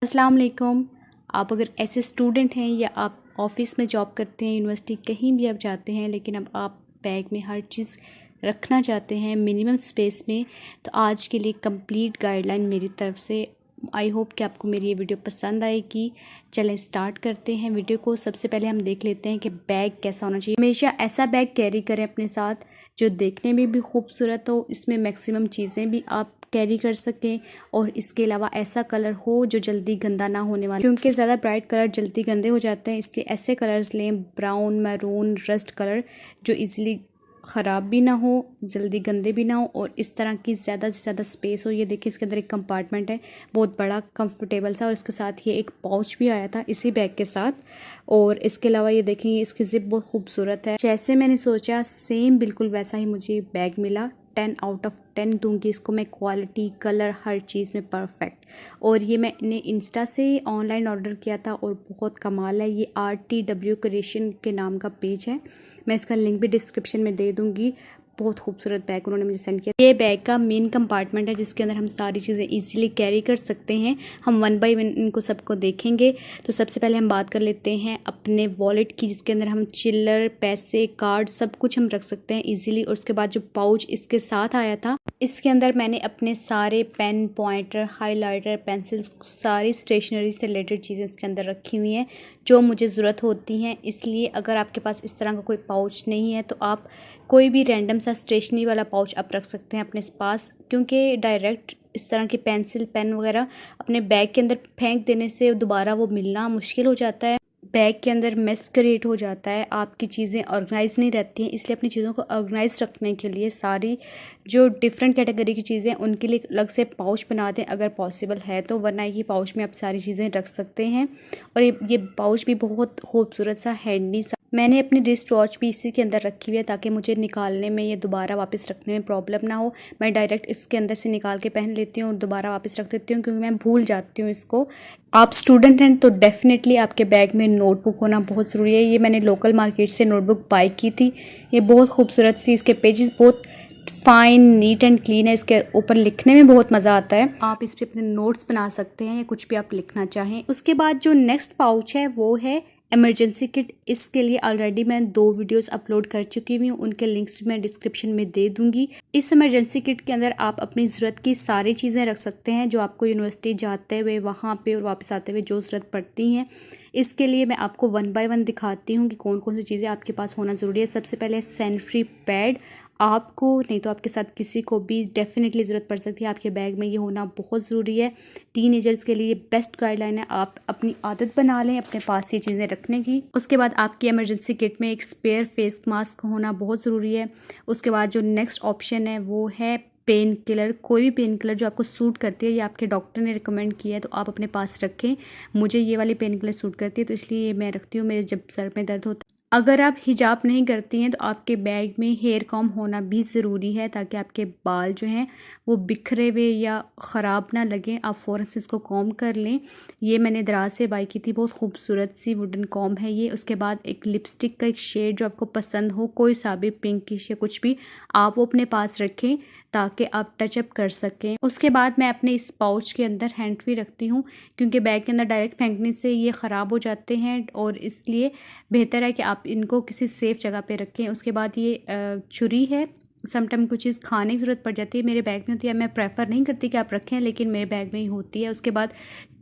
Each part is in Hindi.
अस्सलाम वालेकुम। आप अगर ऐसे स्टूडेंट हैं या आप ऑफिस में जॉब करते हैं, यूनिवर्सिटी कहीं भी आप जाते हैं, लेकिन अब आप बैग में हर चीज़ रखना चाहते हैं मिनिमम स्पेस में, तो आज के लिए कंप्लीट गाइडलाइन मेरी तरफ से। आई होप कि आपको मेरी ये वीडियो पसंद आएगी। चलें स्टार्ट करते हैं वीडियो को। सबसे पहले हम देख लेते हैं कि बैग कैसा होना चाहिए। हमेशा ऐसा बैग कैरी करें अपने साथ जो देखने में भी खूबसूरत हो, इसमें मैक्सिमम चीज़ें भी आप कैरी कर सकें, और इसके अलावा ऐसा कलर हो जो जल्दी गंदा ना होने वाला, क्योंकि ज़्यादा ब्राइट कलर जल्दी गंदे हो जाते हैं। इसलिए ऐसे कलर्स लें, ब्राउन, मैरून, रस्ट कलर, जो इजीली ख़राब भी ना हो, जल्दी गंदे भी ना हो, और इस तरह की ज़्यादा से ज़्यादा स्पेस हो। ये देखिए इसके अंदर एक कंपार्टमेंट है, बहुत बड़ा कंफर्टेबल सा, और इसके साथ ये एक पाउच भी आया था इसी बैग के साथ। और इसके अलावा ये देखें इसकी ज़िप बहुत खूबसूरत है, जैसे मैंने सोचा सेम बिल्कुल वैसा ही मुझे बैग मिला। 10 आउट ऑफ 10 दूंगी इसको मैं। क्वालिटी, कलर, हर चीज़ में परफेक्ट। और ये मैंने इंस्टा से ऑनलाइन ऑर्डर किया था और बहुत कमाल है। ये RTW क्रिएशन के नाम का पेज है, मैं इसका लिंक भी डिस्क्रिप्शन में दे दूँगी। बहुत खूबसूरत बैग उन्होंने मुझे सेंड किया। ये बैग का मेन कंपार्टमेंट है जिसके अंदर हम सारी चीज़ें इजीली कैरी कर सकते हैं। हम वन बाय वन इनको सबको देखेंगे। तो सबसे पहले हम बात कर लेते हैं अपने वॉलेट की, जिसके अंदर हम चिल्लर, पैसे, कार्ड, सब कुछ हम रख सकते हैं इजीली। और उसके बाद जो पाउच इसके साथ आया था, इसके अंदर मैंने अपने सारे पेन, पॉइंटर, हाइलाइटर, पेंसिल, सारी स्टेशनरी से रिलेटेड चीज़ें इसके अंदर रखी हुई हैं जो मुझे ज़रूरत होती हैं। इसलिए अगर आपके पास इस तरह का कोई पाउच नहीं है तो आप कोई भी रैंडम सा स्टेशनरी वाला पाउच आप रख सकते हैं अपने पास, क्योंकि डायरेक्ट इस तरह की पेंसिल, पेन वगैरह अपने बैग के अंदर फेंक देने से दोबारा वो मिलना मुश्किल हो जाता है। बैग के अंदर मेस क्रिएट हो जाता है, आपकी चीज़ें ऑर्गेनाइज नहीं रहती हैं। इसलिए अपनी चीज़ों को ऑर्गेनाइज रखने के लिए सारी जो डिफरेंट कैटेगरी की चीज़ें उनके लिए अलग से पाउच बना दें अगर पॉसिबल है तो, वरना ये पाउच में आप सारी चीज़ें रख सकते हैं। और ये पाउच भी बहुत खूबसूरत सा, हैंडी सा। मैंने अपनी रिस्ट वॉच भी इसी के अंदर रखी हुई है ताकि मुझे निकालने में या दोबारा वापस रखने में प्रॉब्लम ना हो। मैं डायरेक्ट इसके अंदर से निकाल के पहन लेती हूँ और दोबारा वापस रख देती हूँ, क्योंकि मैं भूल जाती हूँ इसको। आप स्टूडेंट हैं तो डेफिनेटली आपके बैग में नोटबुक होना बहुत ज़रूरी है। ये मैंने लोकल मार्केट से नोटबुक बाय की थी। ये बहुत खूबसूरत सी, इसके पेजेस बहुत फाइन, नीट एंड क्लीन है। इसके ऊपर लिखने में बहुत मज़ा आता है। आप इस पर अपने नोट्स बना सकते हैं या कुछ भी आप लिखना चाहें। उसके बाद जो नेक्स्ट पाउच है वो है इमरजेंसी किट। इसके लिए ऑलरेडी मैं 2 वीडियोस अपलोड कर चुकी हुई हूँ, उनके लिंक्स भी मैं डिस्क्रिप्शन में दे दूंगी। इस इमरजेंसी किट के अंदर आप अपनी ज़रूरत की सारी चीज़ें रख सकते हैं जो आपको यूनिवर्सिटी जाते हुए, वहाँ पे और वापस आते हुए जो ज़रूरत पड़ती हैं। इसके लिए मैं आपको वन बाय वन दिखाती हूँ कि कौन कौन सी चीज़ें आपके पास होना ज़रूरी है। सबसे पहले सैनिटरी पैड, आपको नहीं तो आपके साथ किसी को भी डेफिनेटली ज़रूरत पड़ सकती है, आपके बैग में ये होना बहुत ज़रूरी है। टीनेजर्स के लिए बेस्ट गाइडलाइन है, आप अपनी आदत बना लें अपने पास ये चीज़ें रखने की। उसके बाद आपकी इमरजेंसी किट में एक स्पेयर फेस मास्क होना बहुत ज़रूरी है। उसके बाद जो नेक्स्ट ऑप्शन है वो है पेन किलर। कोई भी पेन किलर जो आपको सूट करती है या आपके डॉक्टर ने रिकमेंड किया है तो आप अपने पास रखें। मुझे ये वाली पेन किलर सूट करती है तो इसलिए मैं रखती हूँ मेरे जब सर में दर्द होता है। अगर आप हिजाब नहीं करती हैं तो आपके बैग में हेयर कॉम होना भी ज़रूरी है, ताकि आपके बाल जो हैं वो बिखरे हुए या ख़राब ना लगें। आप फ़ौरन से इसको कॉम कर लें। ये मैंने दराज से बाई की थी, बहुत खूबसूरत सी वुडन कॉम है ये। उसके बाद एक लिपस्टिक का एक शेड जो आपको पसंद हो, कोई सा भी, पिंकिश या कुछ भी, आप वो अपने पास रखें ताकि आप टचअप कर सकें। उसके बाद मैं अपने इस पाउच के अंदर हैंड फ्री रखती हूँ, क्योंकि बैग के अंदर डायरेक्ट फेंकने से ये ख़राब हो जाते हैं और इसलिए बेहतर है कि आप इनको किसी सेफ़ जगह पे रखें। उसके बाद ये छुरी है, समटाइम कुछ चीज़ खाने की ज़रूरत पड़ जाती है, मेरे बैग में होती है। मैं प्रेफर नहीं करती कि आप रखें, लेकिन मेरे बैग में ही होती है। उसके बाद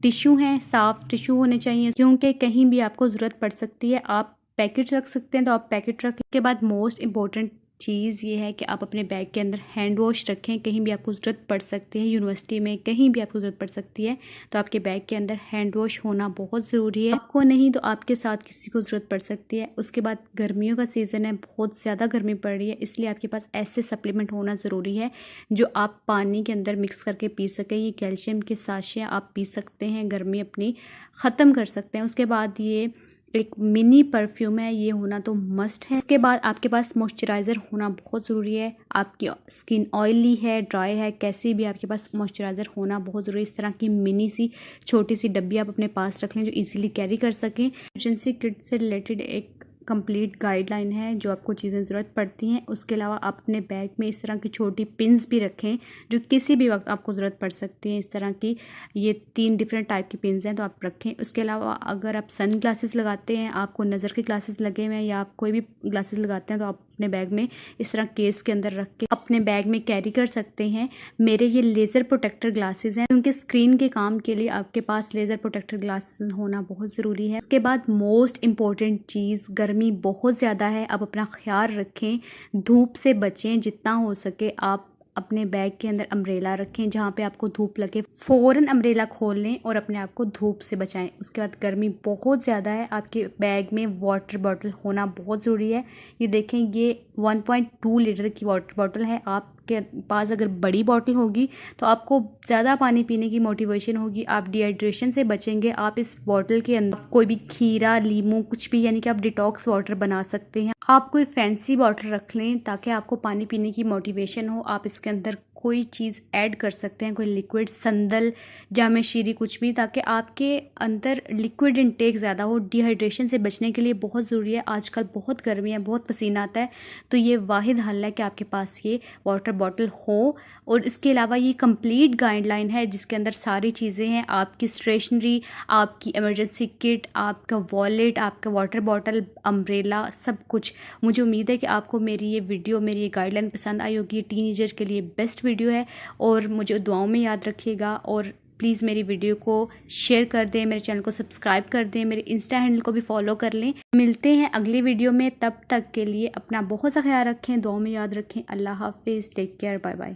टिश्यू हैं, साफ़ टिश्यू होने चाहिए, क्योंकि कहीं भी आपको ज़रूरत पड़ सकती है। आप पैकेट रख सकते हैं तो आप पैकेट रखें। उसके बाद मोस्ट इम्पॉर्टेंट चीज़ ये है कि आप अपने बैग के अंदर हैंड वॉश रखें। कहीं भी आपको ज़रूरत पड़ सकती है, यूनिवर्सिटी में कहीं भी आपको ज़रूरत पड़ सकती है, तो आपके बैग के अंदर हैंड वॉश होना बहुत ज़रूरी है। आपको नहीं तो आपके साथ किसी को ज़रूरत पड़ सकती है। उसके बाद गर्मियों का सीज़न है, बहुत ज़्यादा गर्मी पड़ रही है, इसलिए आपके पास ऐसे सप्लीमेंट होना ज़रूरी है जो आप पानी के अंदर मिक्स करके पी सकें। ये कैल्शियम के साशे आप पी सकते हैं, गर्मी अपनी ख़त्म कर सकते हैं। उसके बाद ये एक मिनी परफ्यूम है, ये होना तो मस्ट है। इसके बाद आपके पास मॉइस्चराइज़र होना बहुत ज़रूरी है। आपकी स्किन ऑयली है, ड्राई है, कैसी भी, आपके पास मॉइस्चराइज़र होना बहुत ज़रूरी है। इस तरह की मिनी सी छोटी सी डब्बी आप अपने पास रख लें जो इजीली कैरी कर सकें। इमरजेंसी किट से रिलेटेड एक कंप्लीट गाइडलाइन है जो आपको चीज़ें ज़रूरत पड़ती हैं। उसके अलावा आप अपने बैग में इस तरह की छोटी पिन्स भी रखें जो किसी भी वक्त आपको ज़रूरत पड़ सकती है। इस तरह की ये 3 डिफरेंट टाइप की पिन्स हैं तो आप रखें। उसके अलावा अगर आप सन ग्लासेस लगाते हैं, आपको नज़र के ग्लासेस लगे हुए हैं या आप कोई भी ग्लासेस लगाते हैं तो आप अपने बैग में इस तरह केस के अंदर रख के अपने बैग में कैरी कर सकते हैं। मेरे ये लेज़र प्रोटेक्टर ग्लासेस हैं क्योंकि स्क्रीन के काम के लिए आपके पास लेज़र प्रोटेक्टर ग्लासेस होना बहुत ज़रूरी है। उसके बाद मोस्ट इम्पॉर्टेंट चीज़, गर्मी बहुत ज़्यादा है, आप अपना ख्याल रखें, धूप से बचें जितना हो सके। आप अपने बैग के अंदर अम्ब्रेला रखें, जहाँ पे आपको धूप लगे फ़ौरन अम्ब्रेला खोल लें और अपने आप को धूप से बचाएं। उसके बाद गर्मी बहुत ज़्यादा है, आपके बैग में वाटर बॉटल होना बहुत ज़रूरी है। ये देखें, ये 1.2 लीटर की वाटर बॉटल है। आपके पास अगर बड़ी बॉटल होगी तो आपको ज़्यादा पानी पीने की मोटिवेशन होगी, आप डिहाइड्रेशन से बचेंगे। आप इस बॉटल के अंदर कोई भी खीरा, लीमू, कुछ भी, यानी कि आप डिटॉक्स वाटर बना सकते हैं। आप कोई फैंसी बॉटल रख लें ताकि आपको पानी पीने की मोटिवेशन हो। आप इसके अंदर कोई चीज़ ऐड कर सकते हैं, कोई लिक्विड, संदल, जामे शीरी, कुछ भी, ताकि आपके अंदर लिक्विड इनटेक ज़्यादा हो। डिहाइड्रेशन से बचने के लिए बहुत ज़रूरी है। आजकल बहुत गर्मी है, बहुत पसीना आता है, तो ये वाहिद हल है कि आपके पास ये वाटर बॉटल हो। और इसके अलावा ये कंप्लीट गाइडलाइन है जिसके अंदर सारी चीज़ें हैं, आपकी स्टेशनरी, आपकी इमरजेंसी किट, आपका वॉलेट, आपका वाटर बॉटल, अम्ब्रेला, सब कुछ। मुझे उम्मीद है कि आपको मेरी ये वीडियो, मेरी ये गाइडलाइन पसंद आई होगी। टीनेजर के लिए बेस्ट वीडियो है और मुझे दुआओं में याद रखिएगा। और प्लीज़ मेरी वीडियो को शेयर कर दें, मेरे चैनल को सब्सक्राइब कर दें, मेरे इंस्टा हैंडल को भी फॉलो कर लें। मिलते हैं अगली वीडियो में, तब तक के लिए अपना बहुत सा ख्याल रखें, दुआओं में याद रखें। अल्लाह हाफिज़, टेक केयर, बाय बाय।